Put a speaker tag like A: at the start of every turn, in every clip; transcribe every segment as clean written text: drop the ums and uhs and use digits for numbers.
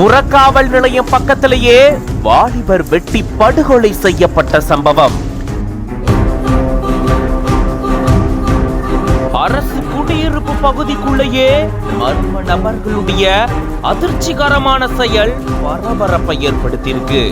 A: புறக்காவல் நிலையம் பக்கத்திலேயே வாலிபர் வெட்டி படுகொலை செய்யப்பட்ட சம்பவம். அரசு குடியிருப்பு பகுதிக்குள்ளேயே மர்ம நபர்களுடைய அதிர்ச்சிகரமான செயல் பரபரப்பை ஏற்படுத்தியிருக்கு.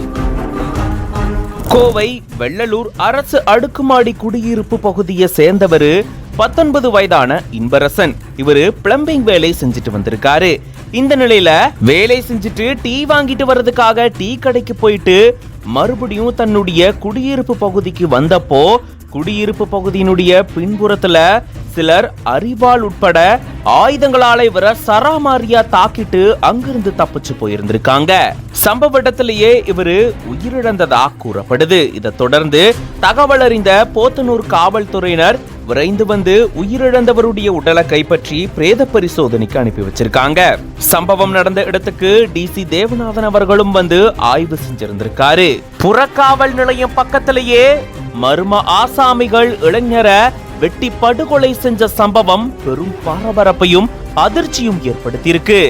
A: கோவை வெள்ளலூர் அரசு அடுக்குமாடி குடியிருப்பு பகுதியை சேர்ந்தவரு 19 வயதான இன்பரசன். இவரு பிளம்பிங் வேலை செஞ்சுட்டு வந்திருக்காரு. இந்த நிலையில வேலை செஞ்சுட்டு டீ வாங்கிட்டு வர்றதுக்காக டீ கடைக்கு போயிட்டு மறுபடியும் தன்னுடைய குடியிருப்பு பகுதிக்கு வந்தப்போ குடியிருப்பு பகுதியினுடைய பின்புறத்துல சிலர் அரிவாள் உட்பட ஆயுதங்களால இவரை சராமாரியா தாக்கிட்டு அங்கிருந்து தப்பிச்சு போயிருந்திருக்காங்க. சம்பவ இடத்திலேயே இவரு உயிரிழந்ததா கூறப்படுது. இதை தொடர்ந்து தகவல் அறிந்த போத்தனூர் காவல்துறையினர் விரைந்து வந்து உயிரிழந்தவருடைய உடலை கைப்பற்றி பிரேத பரிசோதனைக்கு அனுப்பி வச்சிருக்காங்க. சம்பவம் நடந்த இடத்துக்கு டிசி தேவநாதன் அவர்களும் வந்து ஆய்வு செஞ்சிருந்திருக்காரு. புறக்காவல் நிலையம் பக்கத்திலேயே மர்ம ஆசாமிகள் இளைஞரை வெட்டி படுகொலை செஞ்ச சம்பவம் பெரும் பரபரப்பையும் அதிர்ச்சியும் ஏற்படுத்தியிருக்கு.